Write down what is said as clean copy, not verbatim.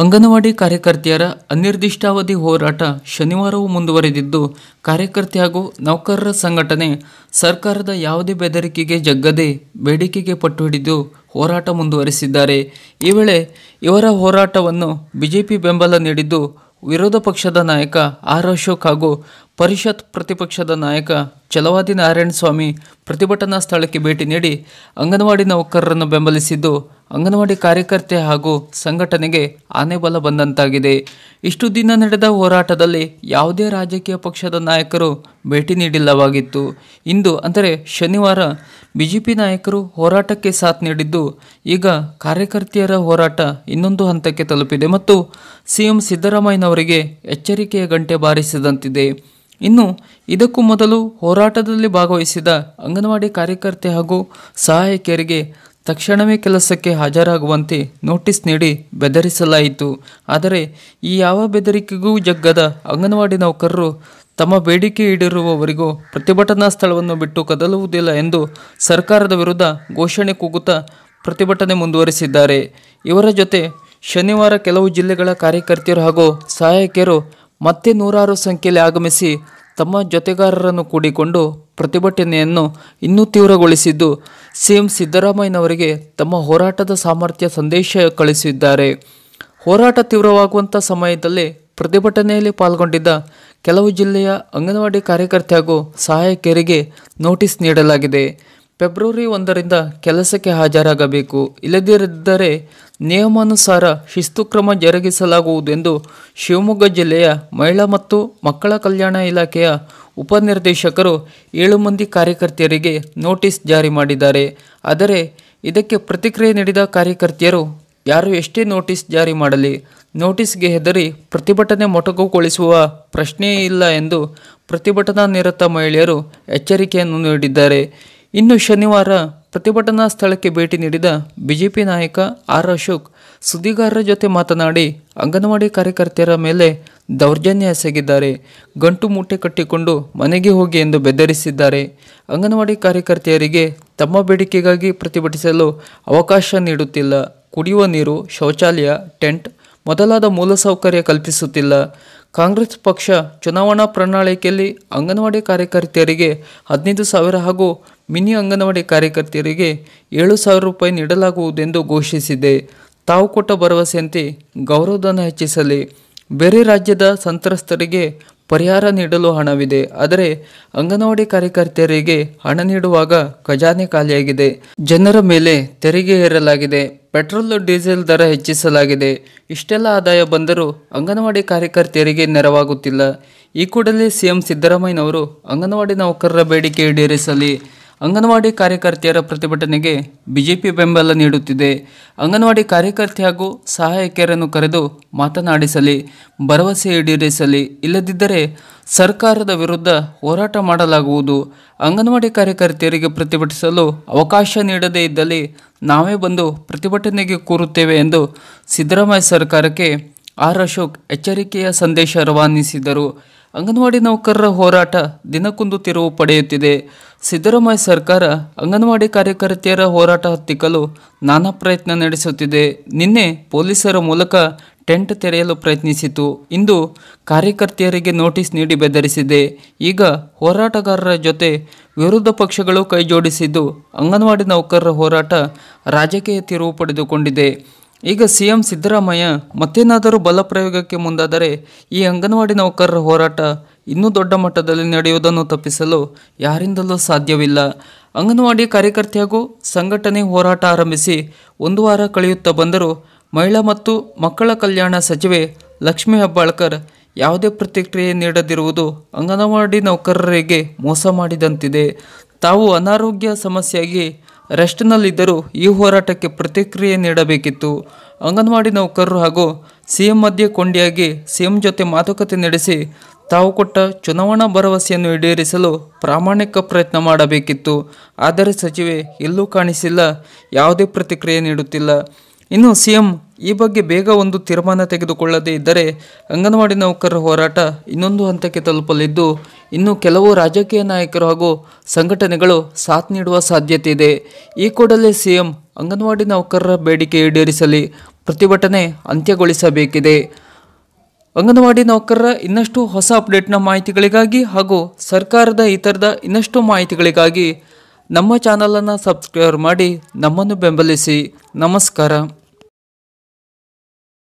ಅಂಗನವಾಡಿ ಕಾರ್ಯಕರ್ತೆಯರ ಅನಿರ್ದಿಷ್ಟಾವಧಿ ಹೋರಾಟ ಶನಿವಾರವೂ ಮುಂದುವರೆದಿದ್ದು, ಕಾರ್ಯಕರ್ತೆ ಹಾಗೂ ನೌಕರರ ಸಂಘಟನೆ ಸರ್ಕಾರದ ಯಾವುದೇ ಬೆದರಿಕೆಗೆ ಜಗ್ಗದೆ ಬೇಡಿಕೆಗೆ ಪಟ್ಟು ಹಿಡಿದು ಹೋರಾಟ ಮುಂದುವರೆಸಿದ್ದಾರೆ. ಈ ವೇಳೆ ಇವರ ಹೋರಾಟವನ್ನು ಬಿಜೆಪಿ ಬೆಂಬಲ ನೀಡಿದ್ದು, ವಿರೋಧ ಪಕ್ಷದ ನಾಯಕ ಆರ್. ಅಶೋಕ್ ಹಾಗೂ ಪರಿಷತ್ ಪ್ರತಿಪಕ್ಷದ ನಾಯಕ ಛಲವಾದಿ ನಾರಾಯಣಸ್ವಾಮಿ ಪ್ರತಿಭಟನಾ ಸ್ಥಳಕ್ಕೆ ಭೇಟಿ ನೀಡಿ ಅಂಗನವಾಡಿ ನೌಕರರನ್ನು ಬೆಂಬಲಿಸಿದ್ದು, ಅಂಗನವಾಡಿ ಕಾರ್ಯಕರ್ತೆ ಹಾಗೂ ಸಂಘಟನೆಗೆ ಆನೆಬಲ ಬಂದಂತಾಗಿದೆ. ಇಷ್ಟು ದಿನ ನಡೆದ ಹೋರಾಟದಲ್ಲಿ ಯಾವುದೇ ರಾಜಕೀಯ ಪಕ್ಷದ ನಾಯಕರು ಭೇಟಿ ನೀಡಿಲ್ಲವಾಗಿತ್ತು. ಇಂದು ಅಂದರೆ ಶನಿವಾರ ಬಿಜೆಪಿ ನಾಯಕರು ಹೋರಾಟಕ್ಕೆ ಸಾಥ್ ನೀಡಿದ್ದು, ಈಗ ಕಾರ್ಯಕರ್ತೆಯರ ಹೋರಾಟ ಇನ್ನೊಂದು ಹಂತಕ್ಕೆ ತಲುಪಿದೆ ಮತ್ತು ಸಿಎಂ ಸಿದ್ದರಾಮಯ್ಯನವರಿಗೆ ಎಚ್ಚರಿಕೆಯ ಗಂಟೆ ಬಾರಿಸಿದಂತಿದೆ. ಇನ್ನು ಇದಕ್ಕೂ ಮೊದಲು ಹೋರಾಟದಲ್ಲಿ ಭಾಗವಹಿಸಿದ ಅಂಗನವಾಡಿ ಕಾರ್ಯಕರ್ತೆ ಹಾಗೂ ಸಹಾಯಕಿಯರಿಗೆ ತಕ್ಷಣವೇ ಕೆಲಸಕ್ಕೆ ಹಾಜರಾಗುವಂತೆ ನೋಟಿಸ್ ನೀಡಿ ಬೆದರಿಸಲಾಯಿತು. ಆದರೆ ಈ ಯಾವ ಬೆದರಿಕೆಗೂ ಜಗ್ಗದ ಅಂಗನವಾಡಿ ನೌಕರರು ತಮ್ಮ ಬೇಡಿಕೆ ಈಡೇರುವವರೆಗೂ ಪ್ರತಿಭಟನಾ ಸ್ಥಳವನ್ನು ಬಿಟ್ಟು ಕದಲುವುದಿಲ್ಲ ಎಂದು ಸರ್ಕಾರದ ವಿರುದ್ಧ ಘೋಷಣೆ ಕೂಗುತ್ತಾ ಪ್ರತಿಭಟನೆ ಮುಂದುವರಿಸಿದ್ದಾರೆ. ಇವರ ಜೊತೆ ಶನಿವಾರ ಕೆಲವು ಜಿಲ್ಲೆಗಳ ಕಾರ್ಯಕರ್ತೆಯರು ಹಾಗೂ ಸಹಾಯಕಿಯರು ಮತ್ತೆ ನೂರಾರು ಸಂಖ್ಯೆಯಲ್ಲಿ ಆಗಮಿಸಿ ತಮ್ಮ ಜೊತೆಗಾರರನ್ನು ಕೂಡಿಕೊಂಡು ಪ್ರತಿಭಟನೆಯನ್ನು ಇನ್ನೂ ತೀವ್ರಗೊಳಿಸಿದ್ದು, ಸಿಎಂ ಸಿದ್ದರಾಮಯ್ಯನವರಿಗೆ ತಮ್ಮ ಹೋರಾಟದ ಸಾಮರ್ಥ್ಯ ಸಂದೇಶ ಕಳಿಸಿದ್ದಾರೆ. ಹೋರಾಟ ತೀವ್ರವಾಗುವಂಥ ಸಮಯದಲ್ಲೇ ಪ್ರತಿಭಟನೆಯಲ್ಲಿ ಪಾಲ್ಗೊಂಡಿದ್ದ ಕೆಲವು ಜಿಲ್ಲೆಯ ಅಂಗನವಾಡಿ ಕಾರ್ಯಕರ್ತೆ ಹಾಗೂ ಸಹಾಯಕಿಯರಿಗೆ ನೋಟಿಸ್ ನೀಡಲಾಗಿದೆ. ಫೆಬ್ರವರಿ 1ರಿಂದ ಕೆಲಸಕ್ಕೆ ಹಾಜರಾಗಬೇಕು, ಇಲ್ಲದಿದ್ದರೆ ನಿಯಮಾನುಸಾರ ಶಿಸ್ತು ಕ್ರಮ ಜರುಗಿಸಲಾಗುವುದು ಎಂದು ಶಿವಮೊಗ್ಗ ಜಿಲ್ಲೆಯ ಮಹಿಳಾ ಮತ್ತು ಮಕ್ಕಳ ಕಲ್ಯಾಣ ಇಲಾಖೆಯ ಉಪನಿರ್ದೇಶಕರು 7 ಮಂದಿ ಕಾರ್ಯಕರ್ತೆಯರಿಗೆ ನೋಟಿಸ್ ಜಾರಿ ಮಾಡಿದ್ದಾರೆ. ಆದರೆ ಇದಕ್ಕೆ ಪ್ರತಿಕ್ರಿಯೆ ನೀಡಿದ ಕಾರ್ಯಕರ್ತೆಯರು, ಯಾರು ಎಷ್ಟೇ ನೋಟಿಸ್ ಜಾರಿ ಮಾಡಲಿ, ನೋಟಿಸ್ಗೆ ಹೆದರಿ ಪ್ರತಿಭಟನೆ ಮೊಟಕುಗೊಳಿಸುವ ಪ್ರಶ್ನೆಯೇ ಇಲ್ಲ ಎಂದು ಪ್ರತಿಭಟನಾ ನಿರತ ಮಹಿಳೆಯರು ಎಚ್ಚರಿಕೆಯನ್ನು ನೀಡಿದ್ದಾರೆ. ಇನ್ನು ಶನಿವಾರ ಪ್ರತಿಭಟನಾ ಸ್ಥಳಕ್ಕೆ ಭೇಟಿ ನೀಡಿದ ಬಿಜೆಪಿ ನಾಯಕ ಆರ್. ಅಶೋಕ್ ಸುದ್ದಿಗಾರರ ಜೊತೆ ಮಾತನಾಡಿ ಅಂಗನವಾಡಿ ಕಾರ್ಯಕರ್ತೆಯರ ಮೇಲೆ ದೌರ್ಜನ್ಯ ಎಸಗಿದ್ದಾರೆ, ಗಂಟು ಮೂಟೆ ಕಟ್ಟಿಕೊಂಡು ಮನೆಗೆ ಹೋಗಿ ಎಂದು ಬೆದರಿಸಿದ್ದಾರೆ. ಅಂಗನವಾಡಿ ಕಾರ್ಯಕರ್ತೆಯರಿಗೆ ತಮ್ಮ ಬೇಡಿಕೆಗಾಗಿ ಪ್ರತಿಭಟಿಸಲು ಅವಕಾಶ ನೀಡುತ್ತಿಲ್ಲ, ಕುಡಿಯುವ ನೀರು, ಶೌಚಾಲಯ, ಟೆಂಟ್ ಮೊದಲಾದ ಮೂಲಸೌಕರ್ಯ ಕಲ್ಪಿಸುತ್ತಿಲ್ಲ. ಕಾಂಗ್ರೆಸ್ ಪಕ್ಷ ಚುನಾವಣಾ ಪ್ರಣಾಳಿಕೆಯಲ್ಲಿ ಅಂಗನವಾಡಿ ಕಾರ್ಯಕರ್ತೆಯರಿಗೆ 15,000 ಹಾಗೂ ಮಿನಿ ಅಂಗನವಾಡಿ ಕಾರ್ಯಕರ್ತೆಯರಿಗೆ 7,000 ರೂಪಾಯಿ ನೀಡಲಾಗುವುದೆಂದು ಘೋಷಿಸಿದೆ. ತಾವು ಕೊಟ್ಟ ಭರವಸೆಯಂತೆ ಗೌರವಧನ ಹೆಚ್ಚಿಸಲಿ, ಬೇರೆ ರಾಜ್ಯದ ಸಂತ್ರಸ್ತರಿಗೆ ಪರಿಹಾರ ನೀಡಲು ಹಣವಿದೆ, ಆದರೆ ಅಂಗನವಾಡಿ ಕಾರ್ಯಕರ್ತೆಯರಿಗೆ ಹಣ ನೀಡುವಾಗ ಖಜಾನೆ ಖಾಲಿಯಾಗಿದೆ, ಜನರ ಮೇಲೆ ತೆರಿಗೆ ಹೇರಲಾಗಿದೆ, ಪೆಟ್ರೋಲ್ ಡೀಸೆಲ್ ದರ ಹೆಚ್ಚಿಸಲಾಗಿದೆ. ಇಷ್ಟೆಲ್ಲ ಆದಾಯ ಬಂದರೂ ಅಂಗನವಾಡಿ ಕಾರ್ಯಕರ್ತೆಯರಿಗೆ ನೆರವಾಗುತ್ತಿಲ್ಲ. ಈ ಕೂಡಲೇ ಸಿಎಂ ಸಿದ್ದರಾಮಯ್ಯನವರು ಅಂಗನವಾಡಿ ನೌಕರರ ಬೇಡಿಕೆ ಈಡೇರಿಸಲಿ. ಅಂಗನವಾಡಿ ಕಾರ್ಯಕರ್ತೆಯರ ಪ್ರತಿಭಟನೆಗೆ ಬಿಜೆಪಿ ಬೆಂಬಲ ನೀಡುತ್ತಿದೆ. ಅಂಗನವಾಡಿ ಕಾರ್ಯಕರ್ತೆ ಹಾಗೂ ಸಹಾಯಕಿಯರನ್ನು ಕರೆದು ಮಾತನಾಡಿಸಲಿ, ಭರವಸೆ ಈಡೇರಿಸಲಿ, ಇಲ್ಲದಿದ್ದರೆ ಸರ್ಕಾರದ ವಿರುದ್ಧ ಹೋರಾಟ ಮಾಡಲಾಗುವುದು. ಅಂಗನವಾಡಿ ಕಾರ್ಯಕರ್ತೆಯರಿಗೆ ಪ್ರತಿಭಟಿಸಲು ಅವಕಾಶ ನೀಡದೇ ಇದ್ದಲ್ಲಿ ನಾವೇ ಬಂದು ಪ್ರತಿಭಟನೆಗೆ ಕೂರುತ್ತೇವೆ ಎಂದು ಸಿದ್ದರಾಮಯ್ಯ ಸರ್ಕಾರಕ್ಕೆ ಆರ್. ಅಶೋಕ್ ಎಚ್ಚರಿಕೆಯ ಸಂದೇಶ ರವಾನಿಸಿದರು. ಅಂಗನವಾಡಿ ನೌಕರರ ಹೋರಾಟ ದಿನಕ್ಕೊಂದು ತಿರುವು ಪಡೆಯುತ್ತಿದೆ. ಸಿದ್ದರಾಮಯ್ಯ ಸರ್ಕಾರ ಅಂಗನವಾಡಿ ಕಾರ್ಯಕರ್ತೆಯರ ಹೋರಾಟ ಹತ್ತಿಕ್ಕಲು ನಾನಾ ಪ್ರಯತ್ನ ನಡೆಸುತ್ತಿದೆ. ನಿನ್ನೆ ಪೊಲೀಸರ ಮೂಲಕ ಟೆಂಟ್ ತೆರೆಯಲು ಪ್ರಯತ್ನಿಸಿತು. ಇಂದು ಕಾರ್ಯಕರ್ತೆಯರಿಗೆ ನೋಟಿಸ್ ನೀಡಿ ಬೆದರಿಸಿದೆ. ಈಗ ಹೋರಾಟಗಾರರ ಜೊತೆ ವಿರೋಧ ಪಕ್ಷಗಳು ಕೈಜೋಡಿಸಿದ್ದು ಅಂಗನವಾಡಿ ನೌಕರರ ಹೋರಾಟ ರಾಜಕೀಯ ತಿರುವು ಪಡೆದುಕೊಂಡಿದೆ. ಈಗ ಸಿಎಂ ಸಿದ್ದರಾಮಯ್ಯ ಮತ್ತೇನಾದರೂ ಬಲ ಪ್ರಯೋಗಕ್ಕೆ ಮುಂದಾದರೆ ಈ ಅಂಗನವಾಡಿ ನೌಕರರ ಹೋರಾಟ ಇನ್ನೂ ದೊಡ್ಡ ಮಟ್ಟದಲ್ಲಿ ನಡೆಯುವುದನ್ನು ತಪ್ಪಿಸಲು ಯಾರಿಂದಲೂ ಸಾಧ್ಯವಿಲ್ಲ. ಅಂಗನವಾಡಿ ಕಾರ್ಯಕರ್ತೆ ಹಾಗೂ ಸಂಘಟನೆ ಹೋರಾಟ ಆರಂಭಿಸಿ 1 ವಾರ ಕಳೆಯುತ್ತಾ ಬಂದರೂ ಮಹಿಳಾ ಮತ್ತು ಮಕ್ಕಳ ಕಲ್ಯಾಣ ಸಚಿವೆ ಲಕ್ಷ್ಮೀ ಹೆಬ್ಬಾಳ್ಕರ್ ಯಾವುದೇ ಪ್ರತಿಕ್ರಿಯೆ ನೀಡದಿರುವುದು ಅಂಗನವಾಡಿ ನೌಕರರಿಗೆ ಮೋಸ ಮಾಡಿದಂತಿದೆ. ತಾವು ಅನಾರೋಗ್ಯ ಸಮಸ್ಯೆಯಾಗಿ ರೆಸ್ಟ್ನಲ್ಲಿದ್ದರೂ ಈ ಹೋರಾಟಕ್ಕೆ ಪ್ರತಿಕ್ರಿಯೆ ನೀಡಬೇಕಿತ್ತು. ಅಂಗನವಾಡಿ ನೌಕರರು ಹಾಗೂ ಸಿಎಂ ಮಧ್ಯೆ ಕೊಂಡಿಯಾಗಿ ಸಿಎಂ ಜೊತೆ ಮಾತುಕತೆ ನಡೆಸಿ ತಾವು ಕೊಟ್ಟ ಚುನಾವಣಾ ಭರವಸೆಯನ್ನು ಈಡೇರಿಸಲು ಪ್ರಾಮಾಣಿಕ ಪ್ರಯತ್ನ ಮಾಡಬೇಕಿತ್ತು. ಆದರೆ ಸಚಿವೆ ಎಲ್ಲೂ ಕಾಣಿಸಿಲ್ಲ, ಯಾವುದೇ ಪ್ರತಿಕ್ರಿಯೆ ನೀಡುತ್ತಿಲ್ಲ. ಇನ್ನು ಸಿಎಂ ಈ ಬಗ್ಗೆ ಬೇಗ ಒಂದು ತೀರ್ಮಾನ ತೆಗೆದುಕೊಳ್ಳದೇ ಇದ್ದರೆ ಅಂಗನವಾಡಿ ನೌಕರರ ಹೋರಾಟ ಇನ್ನೊಂದು ಹಂತಕ್ಕೆ ತಲುಪಲಿದ್ದು, ಇನ್ನು ಕೆಲವು ರಾಜಕೀಯ ನಾಯಕರು ಹಾಗೂ ಸಂಘಟನೆಗಳು ಸಾಥ್ ನೀಡುವ ಸಾಧ್ಯತೆ ಇದೆ. ಈ ಕೂಡಲೇ ಸಿಎಂ ಅಂಗನವಾಡಿ ನೌಕರರ ಬೇಡಿಕೆ ಈಡೇರಿಸಲಿ, ಪ್ರತಿಭಟನೆ ಅಂತ್ಯಗೊಳಿಸಬೇಕಿದೆ. ಅಂಗನವಾಡಿ ನೌಕರರ ಇನ್ನಷ್ಟು ಹೊಸ ಅಪ್ಡೇಟ್ನ ಮಾಹಿತಿಗಳಿಗಾಗಿ ಹಾಗೂ ಸರ್ಕಾರದ ಇತರದ ಇನ್ನಷ್ಟು ಮಾಹಿತಿಗಳಿಗಾಗಿ ನಮ್ಮ ಚಾನಲನ್ನು ಸಬ್ಸ್ಕ್ರೈಬ್ ಮಾಡಿ ನಮ್ಮನ್ನು ಬೆಂಬಲಿಸಿ. ನಮಸ್ಕಾರ.